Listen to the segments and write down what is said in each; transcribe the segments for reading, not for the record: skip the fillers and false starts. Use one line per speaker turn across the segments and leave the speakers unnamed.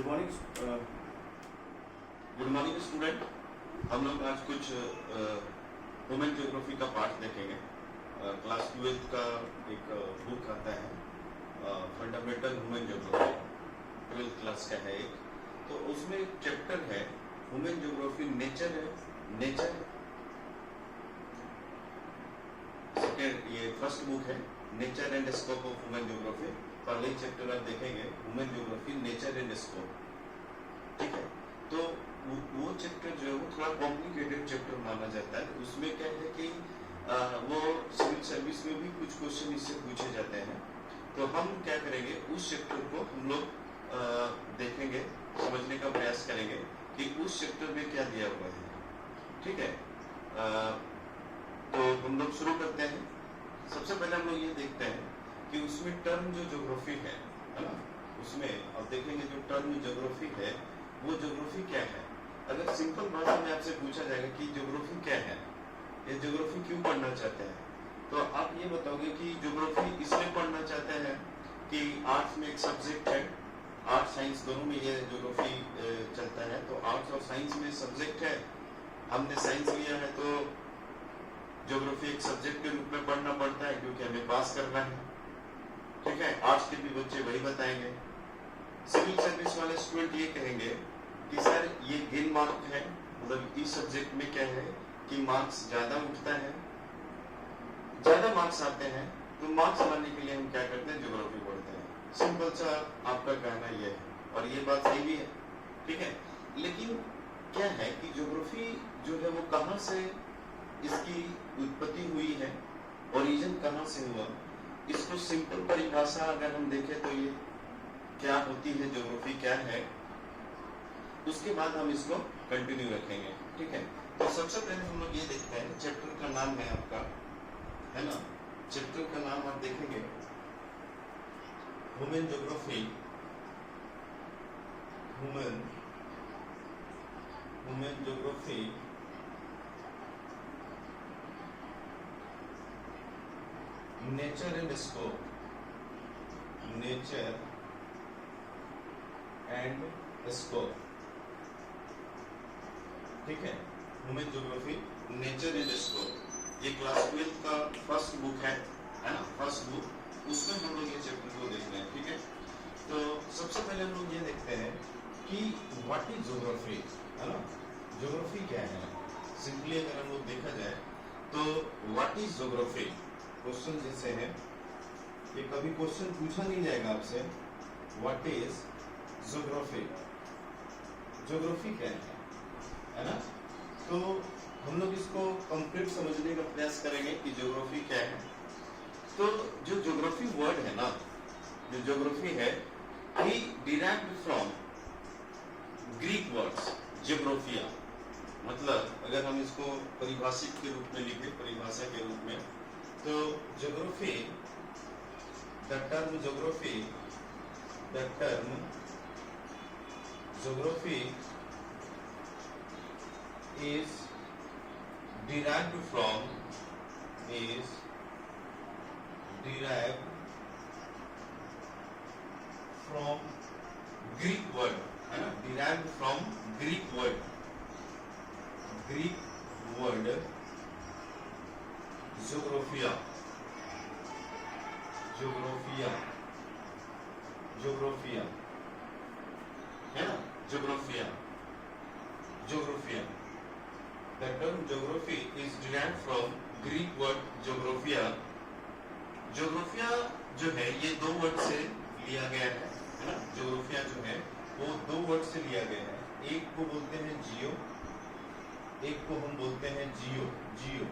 Good morning student. हम लोग आज कुछ ह्यूमन ज्योग्राफी का पार्ट देखेंगे। क्लास 12th का एक बुक आता है fundamental human geography, 12th class का है एक। तो उसमें एक चैप्टर है ह्यूमन ज्योग्राफी, नेचर है। नेचर सेकेंड, ये फर्स्ट बुक है nature and scope of human geography. पहले चैप्टर आप देखेंगे human geography, nature and scope, ठीक है। तो वो चैप्टर जो है वो थोड़ा कॉम्प्लिकेटेड चैप्टर माना जाता है। उसमें क्या है कि वो सिविल सर्विस में भी कुछ क्वेश्चन इससे पूछे जाते हैं। तो हम क्या करेंगे, उस चैप्टर को हम लोग देखेंगे, समझने का प्रयास करेंगे कि उस चैप्टर में क्या दिया हुआ है, ठीक है। तो हम लोग शुरू करते हैं। सबसे पहले हम लोग ये देखते हैं कि उसमें टर्म जो ज्योग्राफी है ना, उसमें अब देखेंगे जो टर्म ज्योग्राफी है वो ज्योग्राफी क्या है। अगर सिंपल भाषा में आपसे पूछा जाएगा कि ज्योग्राफी क्या है, ये ज्योग्राफी क्यों पढ़ना चाहते हैं, तो आप ये बताओगे कि ज्योग्राफी इसलिए पढ़ना चाहते हैं कि आर्ट्स में एक सब्जेक्ट है, आर्ट साइंस दोनों में ये ज्योग्राफी चलता है। तो आर्ट्स और साइंस में सब्जेक्ट है, हमने साइंस लिया है तो ज्योग्राफी एक सब्जेक्ट के रूप में पढ़ना पड़ता है क्योंकि हमें पास करना है, ठीक है। आर्ट्स के भी बच्चे वही बताएंगे। सिविल सर्विस वाले स्टूडेंट ये कहेंगे कि सर ये गिन मार्क है, मतलब इस सब्जेक्ट में क्या है कि मार्क्स ज्यादा उठता है, ज्यादा मार्क्स आते हैं, तो मार्क्स लाने के लिए हम क्या करते हैं, ज्योग्राफी पढ़ते हैं। सिंपल सा आपका कहना ये है और ये बात सही भी है, ठीक है। लेकिन क्या है कि ज्योग्राफी जो है वो कहाँ से इसकी उत्पत्ति हुई है, ओरिजिन कहाँ से हुआ, इसको सिंपल परिभाषा अगर हम देखें तो ये क्या होती है, ज्योग्राफी क्या है, उसके बाद हम इसको कंटिन्यू रखेंगे, ठीक है। तो सबसे पहले हम लोग ये देखते हैं, चैप्टर का नाम है आपका, है ना, चैप्टर का नाम आप देखेंगे human geography, human geography nature and scope, nature and scope, ठीक है। Human geography, nature and scope, ये क्लास 12th का फर्स्ट बुक है ना, फर्स्ट बुक। उसमें हम लोग ये चैप्टर को देख रहे हैं, ठीक है। तो सबसे पहले हम लोग ये देखते हैं कि व्हाट इज ज्योग्राफी, है ना, ज्योग्राफी क्या है। सिंपली अगर हम लोग देखा जाए तो व्हाट इज ज्योग्राफी, क्वेश्चन जैसे है ये कभी क्वेश्चन पूछा नहीं जाएगा आपसे, व्हाट इज ज्योग्राफी, ज्योग्राफी क्या है ना। तो हम लोग इसको कंप्लीट समझने का प्रयास करेंगे कि ज्योग्राफी क्या है। तो जो ज्योग्राफी वर्ड है ना, जो ज्योग्राफी है, ही डिराइव्ड फ्रॉम ग्रीक वर्ड्स ज्योग्राफिया, मतलब अगर हम इसको परिभाषित के रूप में लिखे, परिभाषा के रूप में, तो geography, the term geography is derived from Greek word, है ना, derived from Greek word ज्योग्राफिया, है ना, ज्योग्राफिया। The term geography is derived from Greek word geographia. Geographia जो है ये दो वर्ड से लिया गया है ना, geographia जो है वो दो वर्ड से लिया गया है। एक को बोलते हैं जियो, एक को हम बोलते हैं जियो, GEO,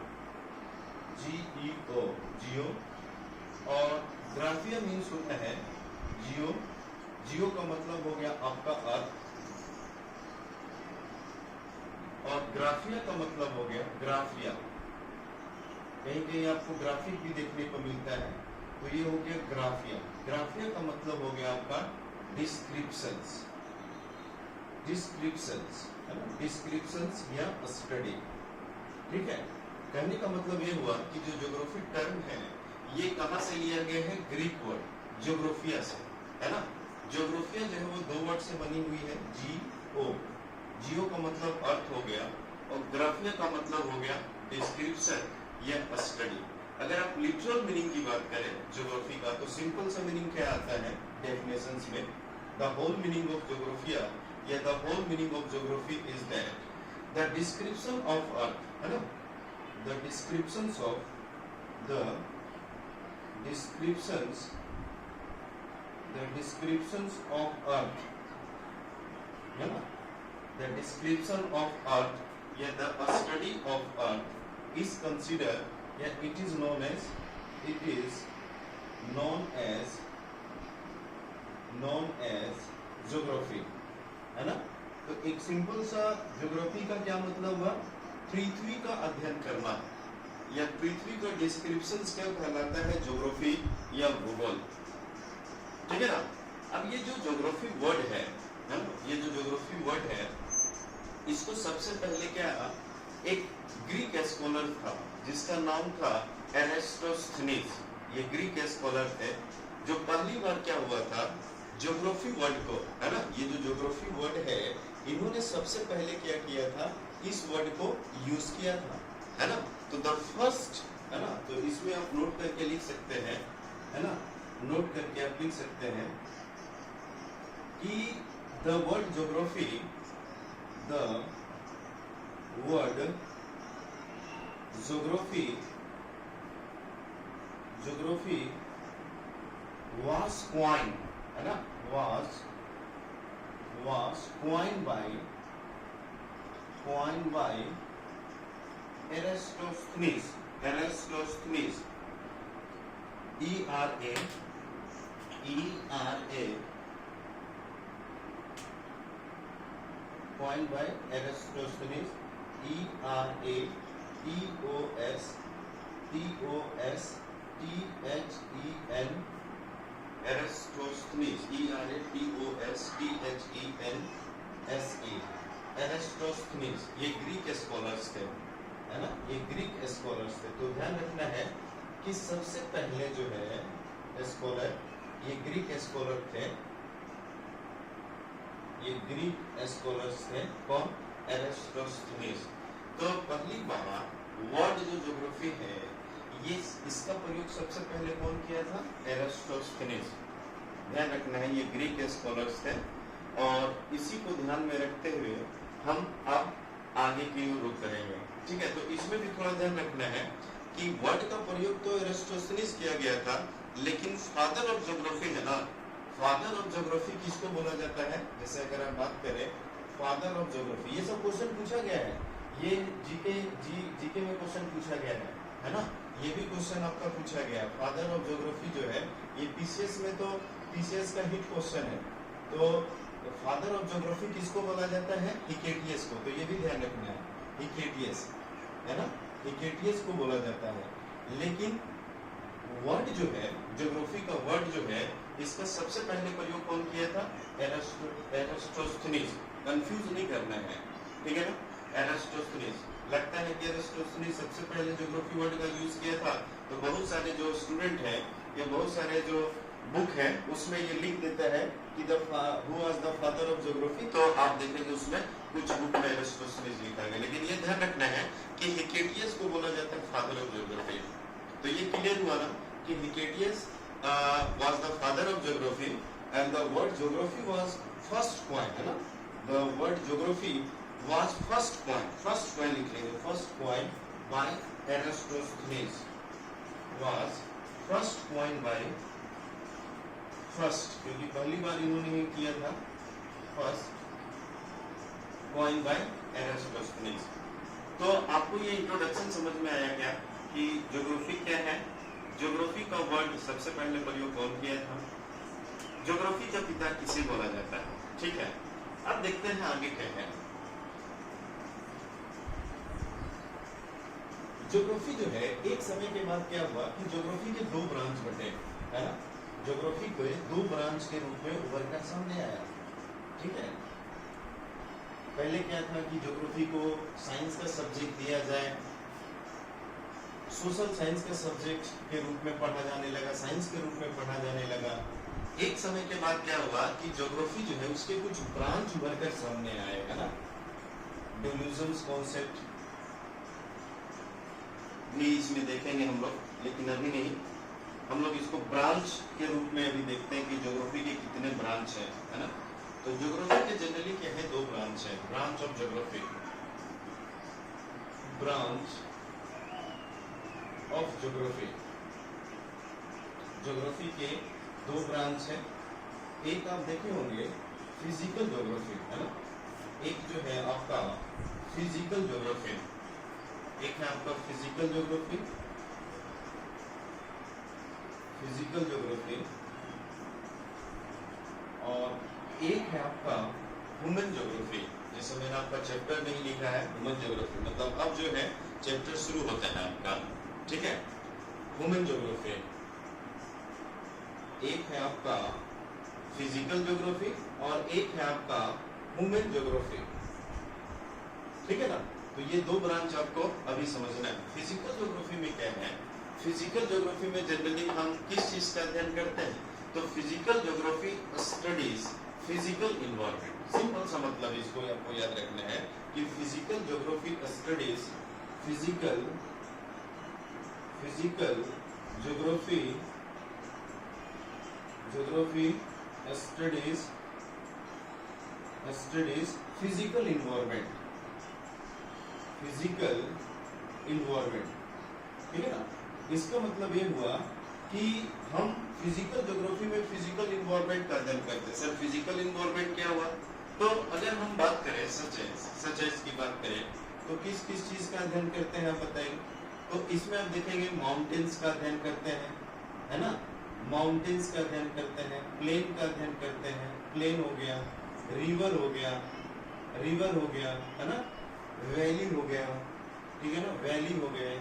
जियो। और ग्राफिया मीन्स होता है जियो का मतलब हो गया आपका अर्थ, और ग्राफिया का मतलब हो गया ग्राफिया। कहीं कहीं आपको ग्राफिक भी देखने को मिलता है, तो ये हो गया ग्राफिया। ग्राफिया का मतलब हो गया आपका डिस्क्रिप्शंस, डिस्क्रिप्शंस या स्टडी, ठीक है। कहने का मतलब ये हुआ कि जो ज्योग्राफी टर्म है ये कहाँ से लिया गया है, ग्रीक वर्ड ज्योग्राफिया से, है ना। ज्योग्राफिया जो है वो दो वर्ड से बनी हुई है, GO। जियो का मतलब अर्थ हो गया और ग्राफिया का मतलब हो गया डिस्क्रिप्शन या स्टडी। अगर आप लिटरल मीनिंग की बात करें ज्योग्राफी का तो सिंपल सा मीनिंग क्या आता है डेफिनेशंस में, the whole meaning of geographia या the whole meaning of geography is that the description of earth, है ना, the descriptions of the descriptions of earth, है ना, the description of earth या the study of earth is considered या it is known as geography, है ना। तो एक सिंपल सा ज्योग्राफी का क्या मतलब हुआ, पृथ्वी का अध्ययन करना या पृथ्वी का डिस्क्रिप्शन क्या कहलाता है, ज्योग्राफी या भूगोल, ठीक है ना। अब ये जो ज्योग्राफी वर्ड है ना, ये जो ज्योग्राफी वर्ड है इसको सबसे पहले क्या एक ग्रीक स्कॉलर था जिसका नाम था एरिस्टोस्थेनीस। ये ग्रीक स्कॉलर थे जो पहली बार क्या हुआ था ज्योग्राफी वर्ड को, है ना, ये जो ज्योग्राफी वर्ड है इन्होंने सबसे पहले क्या किया था, इस वर्ड को यूज किया था, है ना। तो द फर्स्ट, है ना, तो इसमें आप नोट करके लिख सकते हैं, है ना, नोट करके आप लिख सकते हैं कि the word geography, the word geography was coined, है ना, was coined by Eratosthenes, E-R-A coined by Eratosthenes, E-R-A-T-O-S-T-H-E-N, Eratosthenes, E-R-A-T-O-S-T-H-E-N-S-E, एरिस्टोस्थेनीस, ये ग्रीक स्कॉलर्स थे, है ना, ये ग्रीक स्कॉलर्स थे। तो ध्यान रखना है कि सबसे पहले जो है स्कॉलर, ये ग्रीक स्कॉलर थे, ये ग्रीक स्कॉलर्स थे, कौन, एरिस्टोस्थेनीस। तो पहली बार वर्ड जो ज्योग्राफी है ये इसका प्रयोग सबसे पहले कौन किया था, एरिस्टोस्थेनीस। ध्यान रखना है ये ग्रीक स्कॉलर्स थे और इसी को ध्यान में रखते हुए हम अब आगे की ओर रुख करेंगे, ठीक है। तो इसमें भी थोड़ा ध्यान रखना है कि वर्ड का प्रयोग तो एरिस्टोस्थेनीस किया गया था, लेकिन फादर ऑफ ज्योग्राफी है ना, फादर ऑफ ज्योग्राफी किसको बोला जाता है, जैसे अगर हम बात करें फादर ऑफ ज्योग्राफी, ये सब क्वेश्चन पूछा गया है, ये जीके में क्वेश्चन पूछा गया है ना, ये भी क्वेश्चन आपका पूछा गया है। फादर ऑफ ज्योग्राफी जो है ये पीसीएस में, तो पीसीएस का हिट क्वेश्चन है। तो फादर ऑफ ज्योग्राफी किसको बोला जाता है, हिकेटियस को। तो ये भी ध्यान रखना है, हिकेटियस, है ना, हिकेटियस को बोला जाता है। लेकिन वर्ड जो है ज्योग्राफी का वर्ड जो है इसका सबसे पहले प्रयोग कौन किया था, एरिस्टोस्थेनीस। कंफ्यूज नहीं करना है, ठीक है ना, एरिस्टोस्थेनीस। लगता है कि एरिस्टोस्थेनीस सबसे पहले ज्योग्राफी वर्ड का यूज किया था, तो बहुत सारे जो स्टूडेंट हैं या बहुत सारे जो बुक है उसमें ये लिख देता है कि who was the father of geography, तो आप देखेंगे उसमें कुछ बुक में एरिस्टोस्थेनीस लिखा है, लेकिन ये ध्यान रखना है कि हिकेटियस को बोला जाता है फादर ऑफ ज्योग्राफी। तो ये क्लियर हुआ ना कि Hecataeus was the father of geography and the word geography was first coined, है ना, the word geography was first coined लिख लेंगे, first coined by Eratosthenes, was first coined by, first क्योंकि पहली बार इन्होंने ही किया था, फर्स्ट कॉइन्ड बाय एरिस्टोस्थेनीस। तो आपको ये इंट्रोडक्शन समझ में आया क्या कि ज्योग्राफी क्या है, ज्योग्राफी का वर्ड सबसे पहले प्रयोग कौन किया था, ज्योग्राफी का पिता किसे बोला जाता है, ठीक है। अब देखते हैं आगे क्या है। ज्योग्राफी जो है एक समय के बाद क्या हुआ कि ज्योग्राफी के दो ब्रांच बटे, है ना, ज्योग्राफी को दो ब्रांच के रूप में उभर कर सामने आया, ठीक है। पहले क्या था कि ज्योग्राफी को साइंस का सब्जेक्ट दिया जाए, सोशल साइंस के सब्जेक्ट के रूप में पढ़ा जाने लगा, साइंस के रूप में पढ़ा जाने लगा, एक समय के बाद क्या हुआ कि ज्योग्राफी जो है उसके कुछ ब्रांच उभर कर सामने आए, है ना। डेल्यूजन्स कॉन्सेप्ट भी इसमें देखेंगे हम लोग, लेकिन अभी नहीं। हम लोग इसको ब्रांच के रूप में अभी देखते हैं कि ज्योग्राफी के कितने ब्रांच है ना। तो ज्योग्राफी के जनरली क्या है, 2 ब्रांच है। Branch of geography, branch of geography, geography के 2 ब्रांच है। एक आप देखे होंगे फिजिकल ज्योग्राफी, है ना। एक जो है आपका फिजिकल ज्योग्राफी, एक है आपका फिजिकल ज्योग्राफी, फिजिकल ज्योग्राफी, और एक है आपका ह्यूमन ज्योग्राफी। जैसे मैंने आपका चैप्टर नहीं लिखा है ह्यूमन ज्योग्राफी, मतलब अब जो है चैप्टर शुरू होता है आपका, ठीक है। ह्यूमन ज्योग्राफी, एक है आपका फिजिकल ज्योग्राफी और एक है आपका ह्यूमन ज्योग्राफी, ठीक है ना। तो ये 2 ब्रांच आपको अभी समझना है। फिजिकल ज्योग्राफी में क्या है, फिजिकल ज्योग्राफी में जनरली हम किस चीज का अध्ययन करते हैं, तो physical geography studies physical environment. Simple सा मतलब इसको आपको याद रखना है कि physical geography studies physical geography studies physical environment, ठीक है ना। इसका मतलब ये हुआ कि हम फिजिकल ज्योग्राफी में फिजिकल इन्वायरमेंट का अध्ययन करते हैं। सर फिजिकल इन्वायरमेंट क्या हुआ, तो अगर हम बात करें सचेस की बात करें तो किस किस चीज का अध्ययन करते हैं आप बताइए। तो इसमें आप देखेंगे माउंटेन्स का अध्ययन करते हैं, है ना। माउंटेन्स का अध्ययन करते हैं, प्लेन का अध्ययन करते हैं, प्लेन हो गया, रिवर हो गया, है ना, वैली हो गया, ठीक है ना, वैली हो गए,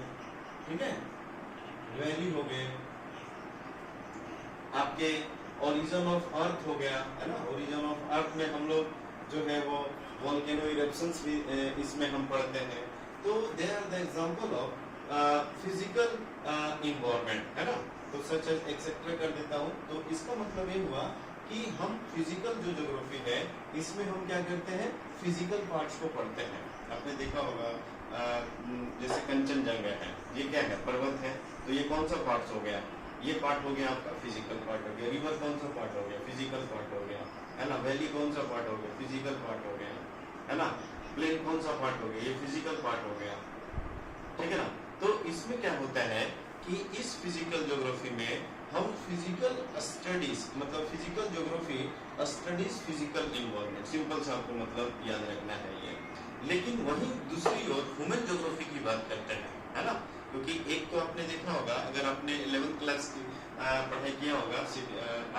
ठीक है, वैली हो गए, आपके ओरिजिन ऑफ अर्थ हो गया, है ना। ओरिजिन ऑफ अर्थ में हम लोग जो है वो वोल्केनो इरप्शंस भी इसमें हम पढ़ते हैं। तो they are the example of physical environment, है ना। तो सच एक्सेट्रा कर देता हूँ। तो इसका मतलब ये हुआ कि हम फिजिकल जो ज्योग्राफी है इसमें हम क्या करते हैं, फिजिकल पार्ट्स को पढ़ते हैं। आपने देखा होगा जैसे कंचनजंगा है, ये क्या है, पर्वत है। तो ये कौन सा पार्ट हो गया, ये पार्ट हो गया आपका फिजिकल पार्ट हो गया। रिवर कौन सा पार्ट हो गया, फिजिकल पार्ट हो गया, है ना। वैली कौन सा पार्ट हो गया, फिजिकल पार्ट हो गया, है ना। प्लेन कौन सा पार्ट हो गया, ये फिजिकल पार्ट हो गया, ठीक है ना। तो इसमें क्या होता है कि इस फिजिकल ज्योग्राफी में हम फिजिकल स्टडीज, मतलब physical geography studies physical environment, simple सा आपको मतलब याद रखना है ये। लेकिन वही दूसरी ओर ह्यूमन ज्योग्राफी की बात करते हैं, है ना। क्योंकि एक तो आपने देखा होगा, अगर आपने 11th क्लास की पढ़ाई किया होगा,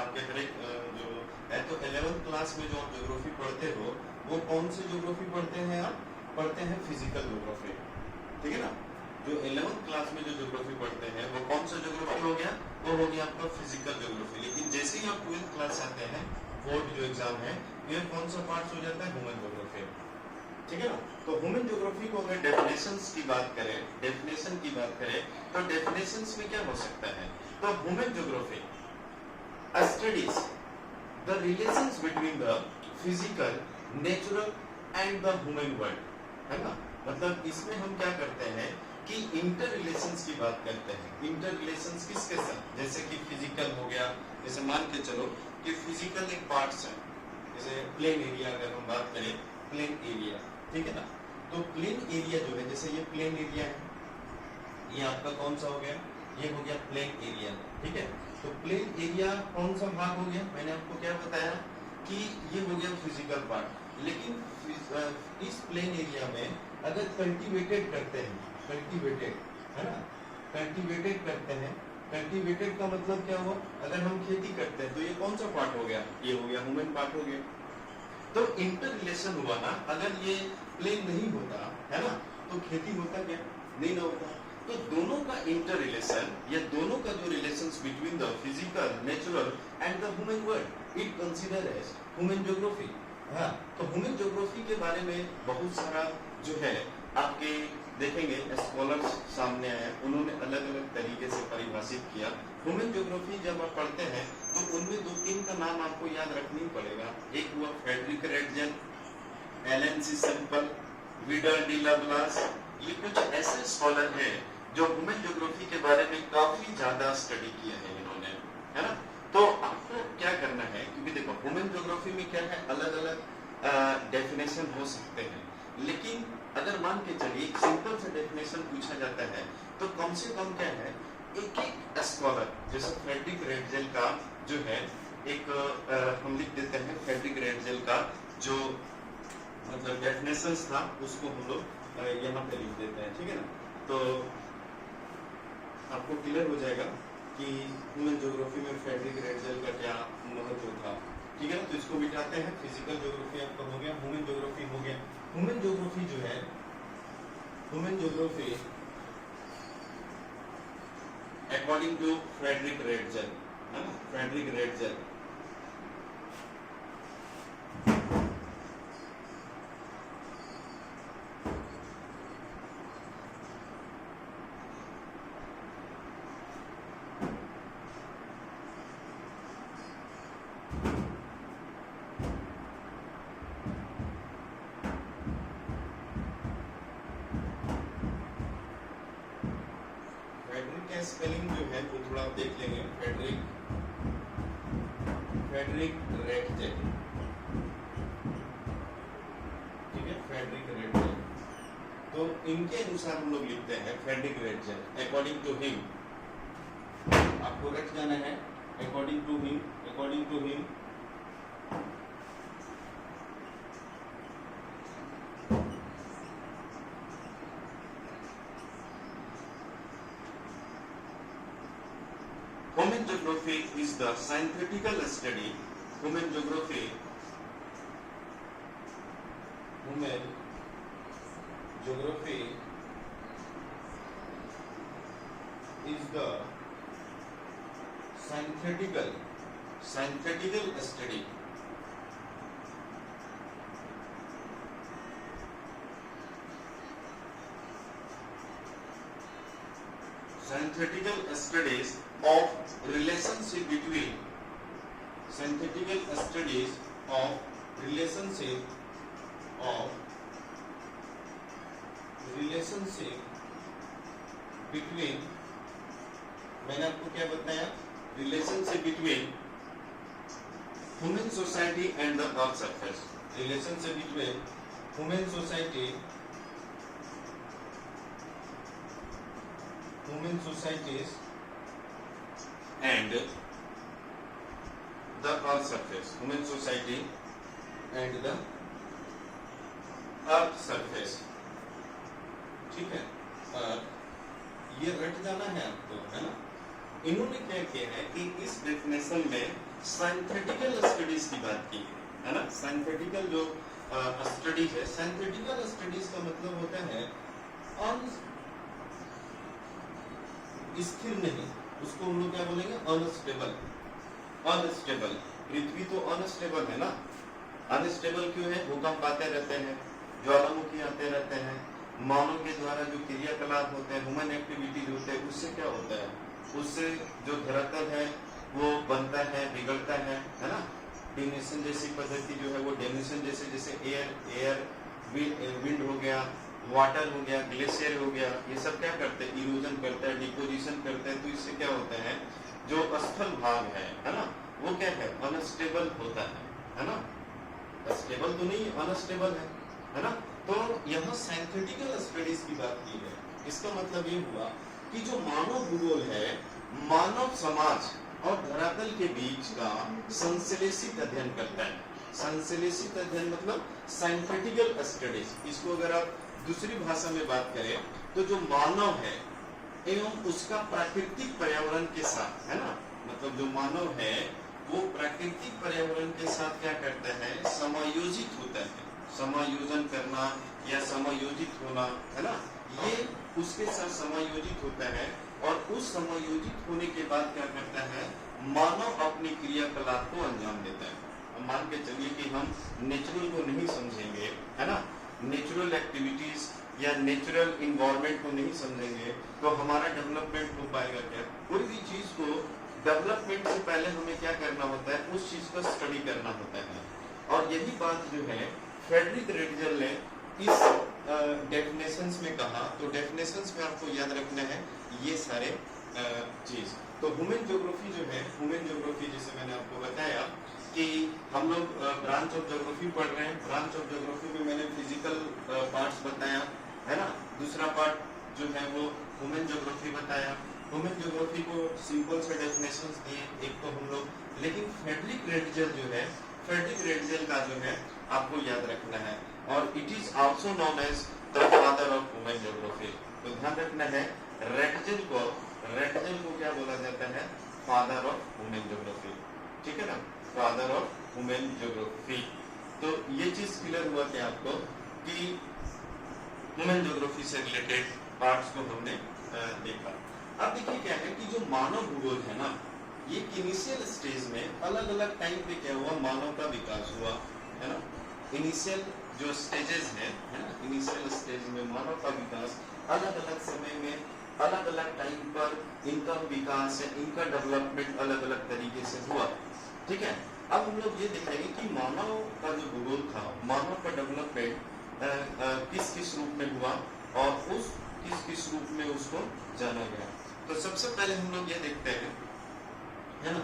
आपके हर एक जो है, तो 11th क्लास में जो आप ज्योग्राफी पढ़ते हो वो कौन सी ज्योग्राफी पढ़ते हैं, आप पढ़ते हैं फिजिकल ज्योग्राफी, ठीक है ना। जो 11th क्लास में जो ज्योग्राफी पढ़ते हैं वो कौन सा ज्योग्राफी हो गया, वो हो गया आपका फिजिकल ज्योग्राफी। लेकिन जैसे ही आप 12th क्लास आते हैं, बोर्ड जो एग्जाम है, ये कौन सा पार्ट हो जाता है, ह्यूमन ज्योग्राफी, ठीक है ना। तो ह्यूमन ज्योग्राफी को अगर डेफिनेशंस की बात करें, डेफिनेशन की बात करें, तो डेफिनेशंस में क्या हो सकता है, तो human geography studies the relations between the physical, natural and the human world, है ना। मतलब इसमें हम क्या करते हैं कि इंटर रिलेशंस की बात करते हैं। इंटर रिलेशंस किसके साथ, जैसे कि फिजिकल हो गया, जैसे मान के चलो कि फिजिकल एक पार्ट्स है, जैसे प्लेन एरिया अगर हम बात करें, प्लेन एरिया, ठीक है ना। तो प्लेन एरिया जो है, जैसे ये प्लेन एरिया है, ये आपका कौन सा हो गया, ये हो गया प्लेन एरिया, ठीक है। तो प्लेन एरिया कौन सा भाग हो गया, मैंने आपको क्या बताया कि ये हो गया फिजिकल पार्ट। लेकिन इस प्लेन एरिया में अगर कल्टीवेटेड करते हैं, कल्टीवेटेड, है ना, कल्टीवेटेड करते हैं, कल्टीवेटेड का मतलब क्या हुआ, अगर हम खेती करते हैं तो ये कौन सा पार्ट हो गया, ये हो गया ह्यूमन पार्ट हो गया। तो इंटर रिलेशन हुआ ना, अगर ये प्लेन नहीं होता, है ना, तो खेती होता क्या, नहीं ना होता। तो दोनों का इंटर रिलेशन, या दोनों का जो relations between the physical, natural and the human world, it consider as human geography. हाँ, तो ह्यूमन ज्योग्राफी के बारे में बहुत सारा जो है आपके देखेंगे स्कॉलर्स सामने आए, उन्होंने अलग अलग तरीके से परिभाषित किया। ह्यूमन ज्योग्राफी जब आप पढ़ते हैं तो उनमें दो तीन का नाम आपको याद रखना ही पड़ेगा। एक हुआ फ्रेडरिक रेटजेल, एलन सी सेम्पल, विडर डी लवलास। ये कुछ ऐसे स्कॉलर हैं जो ह्यूमन ज्योग्राफी के बारे में काफी ज्यादा स्टडी किया है इन्होंने, है ना। तो आपको क्या करना है, क्योंकि देखो ह्यूमन ज्योग्राफी में क्या है, अलग अलग डेफिनेशन हो सकते हैं, लेकिन अगर मान के चलिए सिंपल से डेफिनेशन पूछा जाता है तो कम से कम क्या है, एक एक स्कॉलर जैसे फ्रेडरिक रेटजेल का जो है एक हम लिख देते हैं, फ्रेडरिक रेटजेल का जो मतलब डेफिनेशंस था उसको हम लोग यहाँ पे लिख देते हैं, ठीक है ना। तो आपको क्लियर हो जाएगा कि ह्यूमन ज्योग्राफी में फ्रेडरिक रेटजेल का क्या महत्व था, ठीक है ना। तो इसको मिटाते हैं, फिजिकल ज्योग्राफी आपका हो गया, ह्यूमन ज्योग्राफी हो गया। ह्यूमन ज्योग्राफी जो है, human geography according to Friedrich Ratzel, है ना, फ्रेडरिक रेटजेल स्पेलिंग जो है वो थोड़ा देख लेंगे। फ्रेडरिक रेटजेल, ठीक है, फ्रेडरिक रेटजेल। तो इनके अनुसार हम लोग लिखते हैं Friedrich Ratzel according to him, आपको रट जाना है according to him, according to him Human geography is the synthetical study. Human geography is the synthetical study. Synthetical studies of relationship between मैंने आपको क्या बताया, relationship between human society and the earth surface, relationship between human societies and the earth surface, human society and the earth surface, ठीक है। ये रट जाना है आपको, है ना। इन्होंने क्या किया है कि इस डेफिनेशन में सिंथेटिकल स्टडीज की बात की है ना। सिंथेटिकल जो स्टडीज है, सिंथेटिकल स्टडीज का मतलब होता है स्थिर नहीं, उसको हम लोग क्या बोलेंगे, अनस्टेबल। पृथ्वी तो अनस्टेबल है ना। अनस्टेबल क्यों है, भूकंप आते रहते हैं, ज्वालामुखी आते रहते हैं, मानव के द्वारा जो क्रियाकलाप होते हैं, ह्यूमन एक्टिविटीज होते हैं, उससे क्या होता है, उससे जो धरातल है वो बनता है, बिगड़ता है ना। डेनिशन जैसी पद्धति जो है वो डेनिशन जैसे एयर विंड हो गया, वाटर हो गया, ग्लेशियर हो गया, ये सब क्या करते हैं, इरोजन करता है, डिपोजिशन करते हैं। तो इससे क्या होता है, जो स्थल भाग है ना, वो क्या है, अनस्टेबल होता है ना। स्टेबल तो नहीं, अनस्टेबल है ना। तो यहाँ सिंथेटिकल स्टडीज की बात की है। इसका मतलब ये हुआ कि जो मानव भूगोल है, मानव समाज और धरातल के बीच का संश्लेषित अध्ययन करता है। संश्लेषित अध्ययन मतलब सिंथेटिकल स्टडीज। इसको अगर आप दूसरी भाषा में बात करें तो जो मानव है एवं उसका प्राकृतिक पर्यावरण के साथ, है ना, मतलब जो मानव है वो प्राकृतिक पर्यावरण के साथ क्या करता है, समायोजित होता है। समायोजन करना या समायोजित होना, है ना, ये उसके साथ समायोजित होता है। और उस समायोजित होने के बाद क्या करता है, मानव अपने क्रियाकलाप को अंजाम देता है। मान के चलिए कि हम नेचुरल को नहीं समझेंगे, है ना, नेचुरल एक्टिविटीज या नेचुरल इन्वायरमेंट को नहीं समझेंगे तो हमारा डेवलपमेंट हो पाएगा क्या? कोई भी चीज को डेवलपमेंट से पहले हमें क्या करना होता है, उस चीज को स्टडी करना होता है। और यही बात जो है फ्रेडरिक रेडजल ने इस डेफिनेशंस में कहा। तो डेफिनेशंस में आपको याद रखना है ये सारे चीज। तो ह्यूमन ज्योग्राफी जो है, ह्यूमन ज्योग्राफी जैसे मैंने आपको बताया कि हम लोग ब्रांच ऑफ ज्योग्राफी पढ़ रहे हैं। ब्रांच ऑफ ज्योग्राफी में मैंने फिजिकल पार्ट्स बताया है ना, दूसरा पार्ट जो है वो ह्यूमन ज्योग्राफी बताया। ह्यूमन ज्योग्राफी को सिंपल से डेफिनेशंस दिए एक तो हम लोग, लेकिन फ्रेडरिक रेडजल जो है, फ्रेडरिक रेडजल का जो है आपको याद रखना है, और it is also known as the father of human geography. तो ध्यान रखना है रेडजल को क्या बोला जाता है, फादर ऑफ ह्यूमन ज्योग्राफी, ठीक है ना, फादर ऑफ ह्यूमन ज्योग्राफी। तो ये चीज क्लियर हुआ क्या आपको कि ह्यूमन ज्योग्राफी से रिलेटेड पार्ट्स को हमने देखा। अब देखिए क्या है कि जो मानव भूगोल है ना, ये इनिशियल स्टेज में अलग अलग टाइम पे क्या हुआ, मानव का विकास हुआ है ना। इनिशियल जो स्टेजेस है ना, इनिशियल स्टेज में मानव का विकास अलग अलग समय में अलग अलग टाइम पर इनका विकास है, इनका डेवलपमेंट अलग अलग तरीके से हुआ, ठीक है। अब हम लोग ये देखेंगे कि मानव का जो भूगोल था, मानव का डेवलपमेंट किस किस रूप में हुआ और उस किस किस रूप में उसको जाना गया। तो सबसे पहले हम लोग ये देखते हैं, है ना,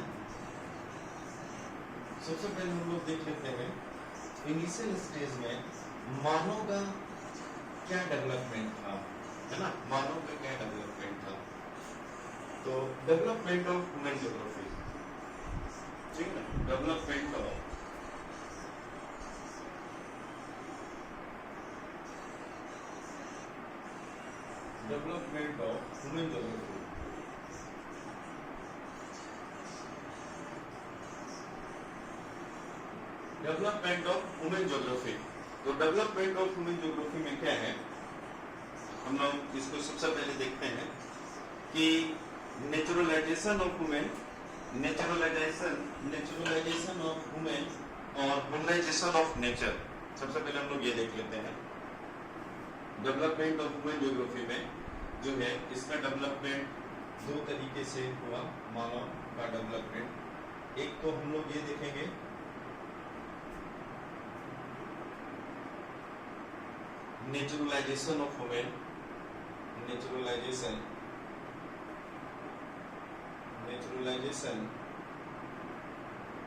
सबसे पहले हम लोग देख लेते हैं इनिशियल स्टेज में मानव का क्या डेवलपमेंट था, है ना, मानव का क्या डेवलपमेंट था। तो डेवलपमेंट ऑफ ह्यूमन ज्योग्राफी, ठीक है ना, development of human geography. Development of human geography. तो डेवलपमेंट ऑफ ह्यूमन ज्योग्राफी में क्या है, हम लोग इसको सबसे पहले देखते हैं कि naturalisation of human, naturalisation of human और ह्यूमनाइजेशन ऑफ नेचर। सबसे पहले हम लोग ये देख लेते हैं डेवलपमेंट ऑफ ह्यूमन ज्योग्राफी में जो है, इसका डेवलपमेंट दो तरीके से हुआ, मानव का डेवलपमेंट। एक तो हम लोग ये देखेंगे naturalisation of human, naturalisation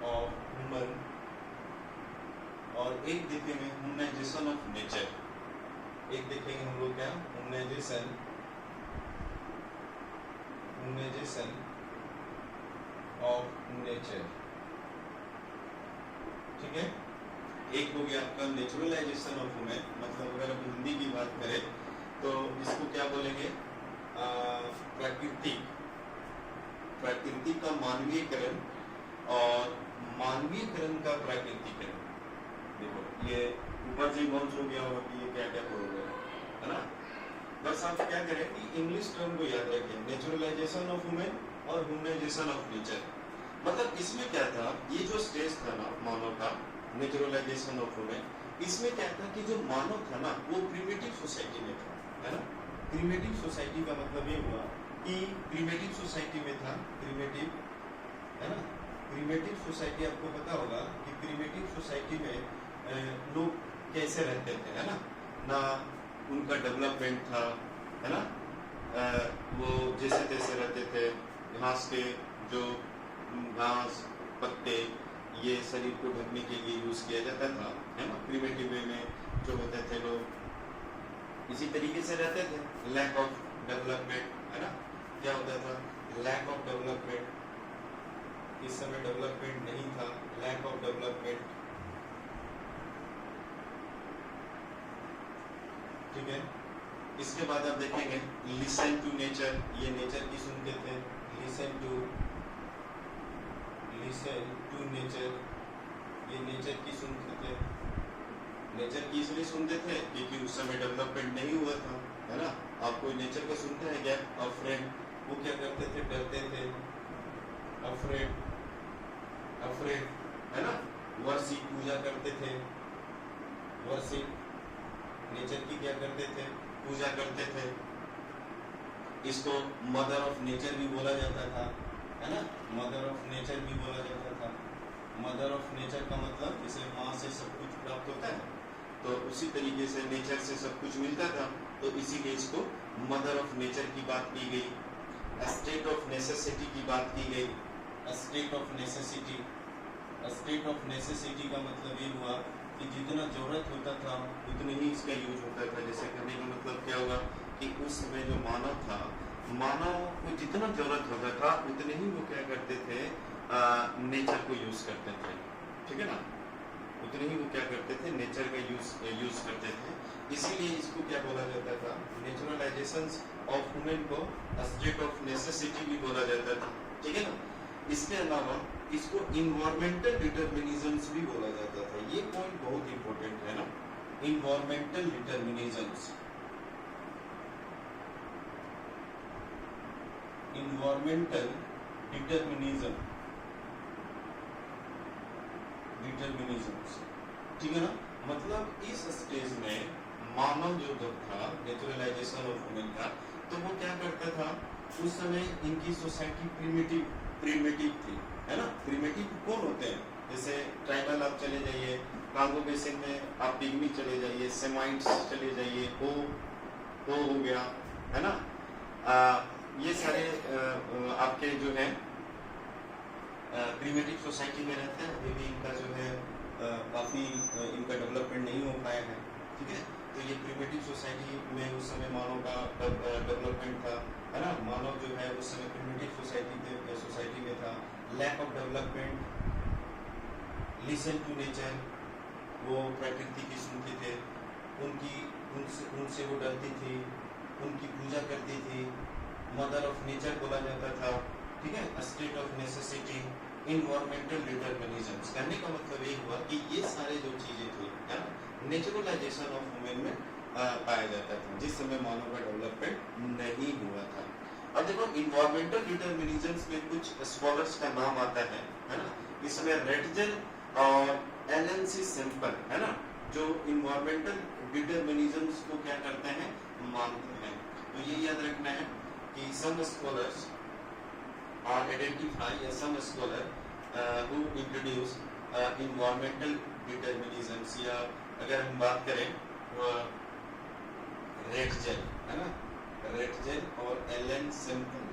of human, और एक देखेंगे ह्यूमनाइजेशन ऑफ नेचर। एक देखेंगे हम लोग क्या, ह्यूमनाइजेशन ऑफ नेचर, ठीक है। एक हो गया आपका नेचुरलाइजेशन ऑफ ह्यूमन, मतलब अगर हम हिंदी की बात करें तो इसको क्या बोलेंगे, प्राकृतिक का मानवीयकरण और मानवीयकरण का प्राकृतिकरण। देखो ये ऊपर से बाउंस हो गया होगा कि ये क्या क्या हो गया, है ना। बस आप क्या करें कि इंग्लिश टर्म को याद रखें, नेचुरलाइजेशन ऑफ ह्यूमन और ह्यूमनाइजेशन ऑफ नेचर। मतलब इसमें क्या था, ये जो स्टेज था ना मानव का, नेचुरलाइजेशन ऑफ ह्यूमन, इसमें क्या था कि जो मानव था ना वो प्रिमिटिव सोसाइटी में था, है ना। प्रिमिटिव सोसाइटी का मतलब ये हुआ कि प्रिमिटिव सोसाइटी में था, प्रिमिटिव, है ना। प्रिमिटिव सोसाइटी आपको पता होगा कि प्रिमिटिव सोसाइटी में लोग कैसे रहते थे, है ना उनका डेवलपमेंट था, है ना। वो जैसे तैसे रहते थे, घास के जो घास पत्ते ये शरीर को ढकने के लिए यूज किया जाता था, है ना। प्रिमिटिव वे में जो होते थे लोग इसी तरीके से रहते थे। लैक ऑफ डेवलपमेंट, है ना, क्या होता था, लैक ऑफ डेवलपमेंट। इस समय डेवलपमेंट नहीं था, लैक ऑफ डेवलपमेंट, ठीक है। इसके बाद आप देखेंगे लिसन टू नेचर, ये नेचर की सुनते थे, लिसन टू नेचर, ये नेचर की सुनते थे। नेचर की इसलिए सुनते थे क्योंकि उस समय डेवलपमेंट नहीं हुआ था, है ना। आप कोई नेचर का सुनते हैं क्या, अफ्रेड, वो क्या करते थे, डरते थे, अफ्रेड, है ना। वर्शिप, पूजा करते थे, वर्शिप, नेचर की क्या करते थे, पूजा करते थे। इसको मदर ऑफ नेचर भी बोला जाता था, है ना, मदर ऑफ नेचर भी बोला जाता था। मदर ऑफ नेचर का मतलब जैसे माँ से सब कुछ प्राप्त होता है, तो उसी तरीके से नेचर से सब कुछ मिलता था, तो इसीलिए इसको मदर ऑफ नेचर की बात की गई। स्टेट ऑफ नेसेसिटी की बात की गई। State of necessity, state of necessity का मतलब ये हुआ कि जितना जरूरत होता था उतने ही इसका यूज होता था। जैसे कहने का मतलब क्या होगा कि उस समय जो मानव था, मानव को जितना जरूरत होता था उतने ही वो क्या करते थे, नेचर को यूज करते थे, ठीक है ना, उतने ही वो क्या करते थे, नेचर का यूज करते थे। इसीलिए इसको क्या बोला जाता था, नेचुरलाइजेशन ऑफ वुमेन को स्टेट ऑफ नेसेसिटी भी बोला जाता था, ठीक है ना। इसके अलावा इसको इन्वायरमेंटल डिटर्मिनिज्म्स भी बोला जाता था। ये पॉइंट बहुत इंपॉर्टेंट है ना, इन्वायरमेंटल डिटर्मिनिज्म्स। इन्वायरमेंटल डिटर्मिनिज्म्स, ठीक है ना। मतलब इस स्टेज में मानव जो था, नेचुरलाइजेशन ऑफ वुमेन का, तो वो क्या करता था, उस समय इनकी सोसाइटी प्रिमिटिव थी, है ना। प्रिमिटिव कौन होते हैं, जैसे ट्राइबल आप चले जाइए, कांगो बेसिन में आप पिग्मी चले जाइए, सेमाइट्स चले जाइए, हो गया, है ना। ये सारे आपके जो है प्रिमिटिव सोसाइटी में रहते हैं। अभी भी इनका जो है काफी इनका डेवलपमेंट नहीं हो पाया है, ठीक है। तो ये प्रिमिटिव सोसाइटी में उस समय मानव का डेवलपमेंट था, है ना। मानव जो है उस समय प्रिमिटिव सोसाइटी में था। Lack of development, listen to nature, वो प्रकृति की सुनते थे, उनसे वो डरती थी, उनकी पूजा करती थी। मदर ऑफ नेचर बोला जाता था, ठीक है। State of necessity, environmental determinisms. कहने का मतलब ये हुआ कि ये सारे जो चीजें थी, है ना, नेचुरलाइजेशन ऑफ वुमेन में पाया जाता था, जिस समय मानव का डेवलपमेंट नहीं हुआ था। अब देखो इन्वायरमेंटल डिटर्मिनिज्म्स में कुछ स्कॉलर्स का नाम आता है ना। इसमें रेटजल और एलन.सी. सिंपल, है ना, जो इन्वायरमेंटल डिटर्मिनिज्म्स को क्या करते हैं, मानते हैं। तो ये याद रखना है कि some scholars are identified as some scholar who introduce environmental determinisms, या अगर हम बात करें रेटजेल, है ना, रेटजेल और एलन सिंपल,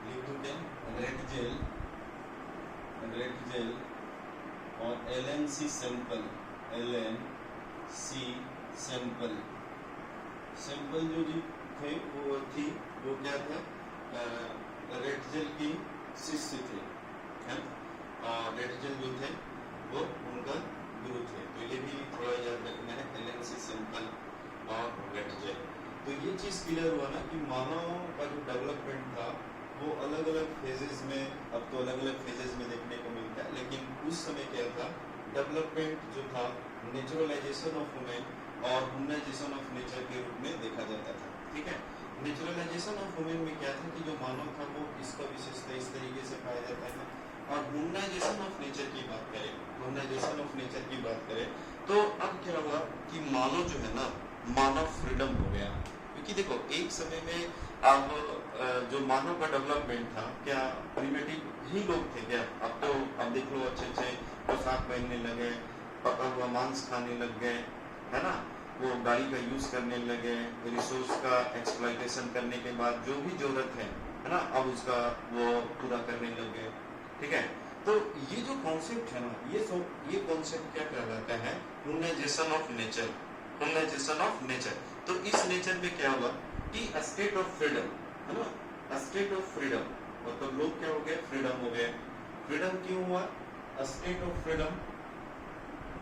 लिख दो क्या, रेटजेल और एलन.सी. सिंपल, एलन.सी. सिंपल। सिंपल जो जी थे वो क्या थे, रेटजेल की शिष्य थे, है। रेटजेल जो थे वो उनका गुरु थे। तो ये भी थोड़ा याद रखना है, एलन.सी. सिंपल और रेटजेल। तो ये चीज क्लियर हुआ ना कि मानव का जो डेवलपमेंट था वो अलग अलग फेजेस में, अब तो अलग अलग फेजेस में देखने को मिलता है, लेकिन उस समय क्या था, डेवलपमेंट जो था नेचुरलाइजेशन ऑफ वुमेन और ह्यूमनाइजेशन ऑफ नेचर के रूप में देखा जाता था, ठीक है। नेचुरलाइजेशन ऑफ वुमेन में क्या था कि जो मानव था वो इसका विशेषता इस तरीके से पाया जाता है। और ह्यूमनाइजेशन ऑफ नेचर की बात करें, ह्यूमनाइजेशन ऑफ नेचर की बात करें, तो अब क्या हुआ कि मानव जो है ना, मानव फ्रीडम हो गया। क्योंकि देखो एक समय में अब जो मानव का डेवलपमेंट था, क्या प्रिमिटिव ही लोग थे क्या? अब तो अब देख लो अच्छे पोशाक पहनने लगे, पका हुआ मांस खाने लग गए, है ना, वो गाड़ी का यूज करने लगे, रिसोर्स का एक्सप्लॉयटेशन करने के बाद जो भी जरूरत है ना, अब उसका वो पूरा करने लगे, ठीक है। तो ये जो कॉन्सेप्ट है ना, ये कॉन्सेप्ट क्या कहलाता है, humanisation of nature, humanisation of nature. तो इस नेचर में क्या हुआ कि स्टेट ऑफ फ्रीडम, है ना, स्टेट ऑफ फ्रीडम, मतलब लोग क्या हो गए, फ्रीडम हो गए। फ्रीडम क्यों हुआ, स्टेट ऑफ फ्रीडम,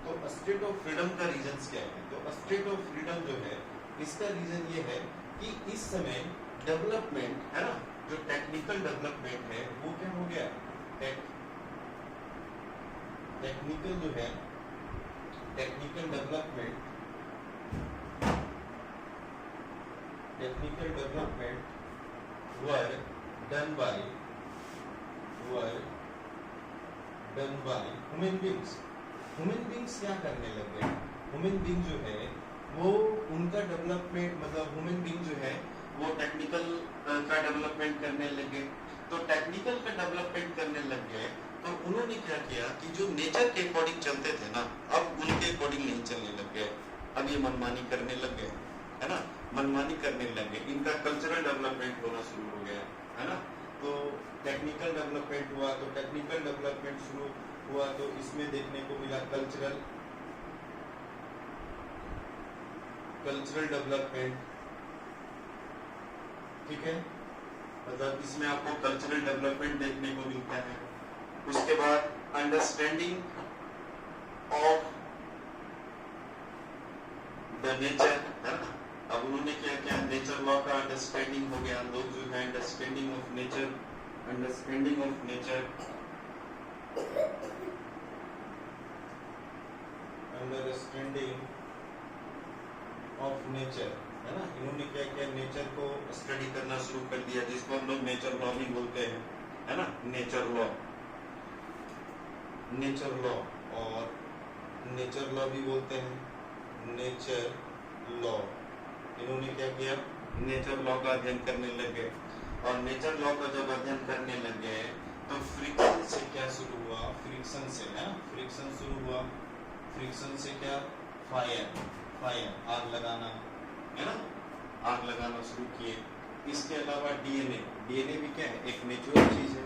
तो स्टेट ऑफ फ्रीडम का रीजन क्या है? तो स्टेट ऑफ फ्रीडम जो है, इसका रीजन ये है कि इस समय डेवलपमेंट, है ना, जो टेक्निकल डेवलपमेंट है वो क्या हो गया, टेक्निकल जो है, technical development were done by human beings। Human beings क्या करने लग गए, ह्यूमन बींग जो है वो उनका डेवलपमेंट मतलब ह्यूमन बीइंग जो है वो टेक्निकल का डेवलपमेंट करने लगे। तो टेक्निकल का डेवलपमेंट करने लग गए तो उन्होंने क्या किया कि जो नेचर के अकॉर्डिंग चलते थे ना, अब उनके अकॉर्डिंग नहीं चलने लग गए, अब ये मनमानी करने लग गए, है ना, मनमानी करने लगे। इनका कल्चरल डेवलपमेंट होना शुरू हो गया, है ना। तो टेक्निकल डेवलपमेंट हुआ, तो टेक्निकल डेवलपमेंट शुरू हुआ तो इसमें देखने को मिला कल्चरल डेवलपमेंट, ठीक है, मतलब इसमें आपको कल्चरल डेवलपमेंट देखने को मिलता है। उसके बाद अंडरस्टैंडिंग ऑफ द नेचर, है ना। अब उन्होंने क्या किया, नेचर लॉ का अंडरस्टैंडिंग हो गया। लोग जो है understanding of nature, understanding of nature, understanding of nature, है ना। इन्होंने क्या किया, नेचर को स्टडी करना शुरू कर दिया, जिसको हम लोग नेचर लॉ भी बोलते हैं, है ना, नेचर लॉ, नेचर लॉ, और नेचर लॉ भी बोलते हैं, नेचर लॉ। इन्होंने क्या किया, नेचर लॉ का अध्ययन करने लगे। और नेचर लॉ का जब अध्ययन करने लगे तो फ्रिक्शन से क्या शुरू हुआ, फ्रिक्शन से, है ना, फ्रिक्शन शुरू हुआ। फ्रिक्शन से क्या, फायर, आग लगाना, है ना, आग लगाना शुरू किए। इसके अलावा डीएनए भी क्या है, एक नेचुरल चीज है।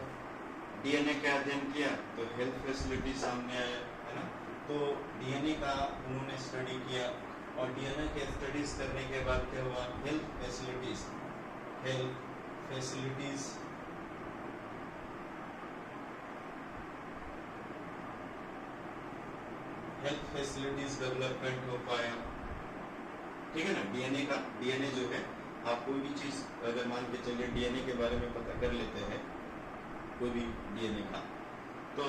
डीएनए का अध्ययन किया तो हेल्थ फैसिलिटी सामने आया, है ना। तो डीएनए का उन्होंने स्टडी किया, और डीएनए के स्टडीज करने के बाद क्या हुआ, हेल्थ फैसिलिटीज डेवलपमेंट हो पाया, ठीक है ना। डीएनए जो है, आप कोई भी चीज अगर मान के चलिए डीएनए के बारे में पता कर लेते हैं, कोई भी डीएनए का, तो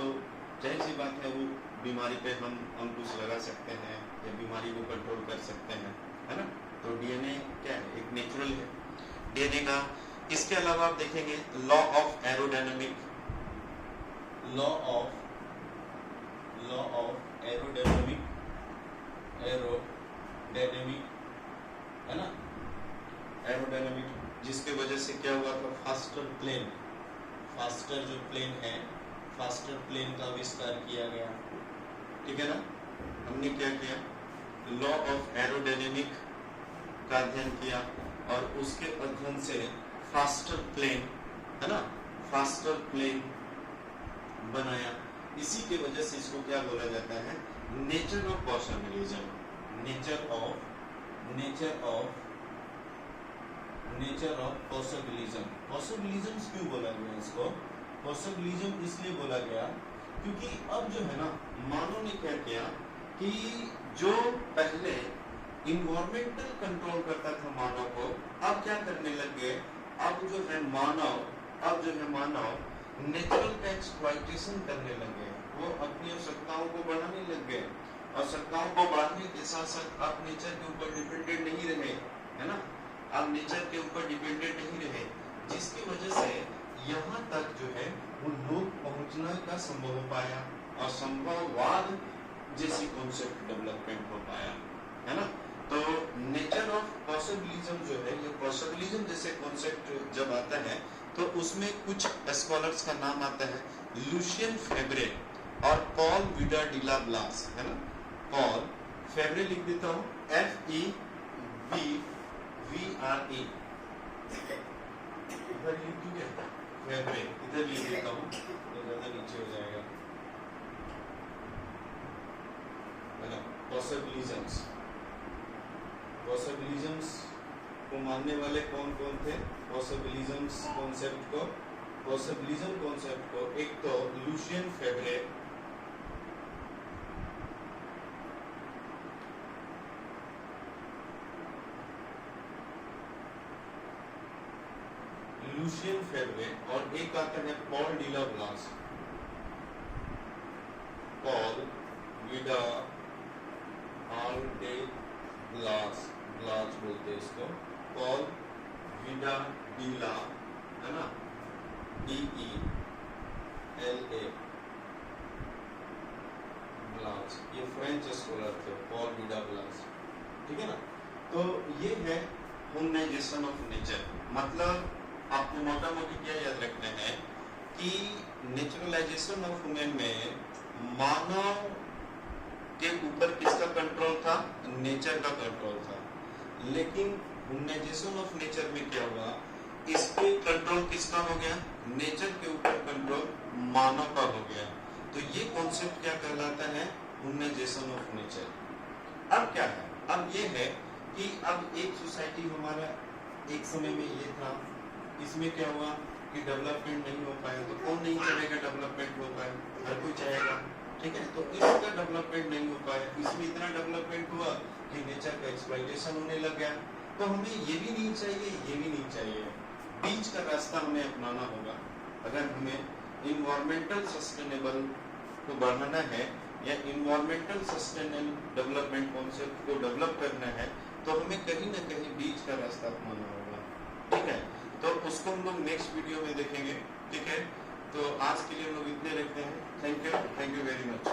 जाहिर सी बात है वो बीमारी पे हम अंकुश लगा सकते हैं या बीमारी को कंट्रोल कर सकते हैं, है ना। तो डीएनए क्या है, एक नेचुरल है डीएनए का। इसके अलावा आप देखेंगे लॉ ऑफ एरोडायनामिक, एरोडायनामिक, है ना, एरोडायनामिक, जिसके वजह से क्या हुआ था, फास्टर जो प्लेन है, फास्टर प्लेन का आविष्कार किया गया, ठीक है ना। हमने क्या किया, लॉ ऑफ एरोडायनामिक का अध्ययन किया, और उसके अध्ययन से फास्टर प्लेन, है ना, फास्टर प्लेन बनाया। इसी के वजह से इसको क्या बोला जाता है, nature of possibilism, nature of possibilism क्यों बोला गया इसको, पॉसिबिलिज्म इसलिए बोला गया क्योंकि अब जो है ना, मानव ने क्या किया कि जो पहले इन्वायरमेंटल कंट्रोल करता था मानव को, अब क्या करने लग गए, अब जो है मानव नेचुरल का एक्सप्लॉइटेशन करने लगे। वो अपनी आवश्यकताओं को बढ़ाने लग गए, आवश्यकताओं को बढ़ाने के साथ साथ आप नेचर के ऊपर डिपेंडेंट नहीं रहे, है ना, आप नेचर के ऊपर डिपेंडेंट नहीं रहे, जिसकी वजह से यहाँ तक जो है वो लोग पहुंचने का संभव हो पाया, और संभववाद जैसी कॉन्सेप्ट डेवलपमेंट हो पाया, है ना। तो नेचर ऑफ पॉसिबिलिज्म जो है, ये पॉसिबिलिज्म जैसे कॉन्सेप्ट जब आता है तो उसमें कुछ स्कॉलर्स का नाम आता है, लुशियन फेब्रे और पॉल विडा डिला ब्लास, है ना। पॉल फेब्रे लिख देता हूँ, FEBVRE, इधर लिख क्यों गया, फेब्रे इधर लिख देता हूँ तो ज्यादा नीचे हो जाएगा, है ना। पॉसिबिलिज्म्स को मानने वाले कौन कौन थे, पॉसिबिलिज्म कॉन्सेप्ट को एक तो लुशियन फेब्रे, और एक आता है पॉल डिला ब्लास, पॉल विडा डे ब्लास बोलते हैं इसको, पॉल विडा डिला, है ना, DELA ब्लास, ये फ्रेंच स्कॉलर थे, पॉल विडा ब्लास, ठीक है ना। मतलब आपको मोटा मोटी क्या याद रखना है कि नेचुरलाइजेशन ऑफ वुमेन में मानव के ऊपर किसका कंट्रोल था? नेचर का कंट्रोल था। लेकिन ह्यूमनाइजेशन ऑफ नेचर में क्या हुआ? इस पे कंट्रोल किसका हो गया? नेचर के ऊपर कंट्रोल मानव का हो गया। तो ये कॉन्सेप्ट क्या कहलाता है? Humanisation of nature. अब क्या है? अब ये है कि अब एक सोसाइटी हमारा एक समय में ये था, इसमें क्या हुआ कि डेवलपमेंट नहीं हो पाया। तो कौन नहीं चाहेगा डेवलपमेंट हो पाए? हर कोई चाहेगा, ठीक है। तो इसका डेवलपमेंट नहीं हो पाया, इसमें इतना डेवलपमेंट हुआ कि नेचर का एक्सप्लॉइटेशन होने लग गया। तो हमें ये भी नहीं चाहिए, ये भी नहीं चाहिए, बीच का रास्ता हमें अपनाना होगा। अगर हमें इन्वायरमेंटल सस्टेनेबल को बढ़ाना है या इन्वायरमेंटल सस्टेनेबल डेवलपमेंट कॉन्सेप्ट को डेवलप करना है, तो हमें कहीं ना कहीं बीच का रास्ता अपनाना होगा, ठीक है। तो उसको हम लोग नेक्स्ट वीडियो में देखेंगे, ठीक है। तो आज के लिए हम लोग इतने रखते हैं। Thank you very much.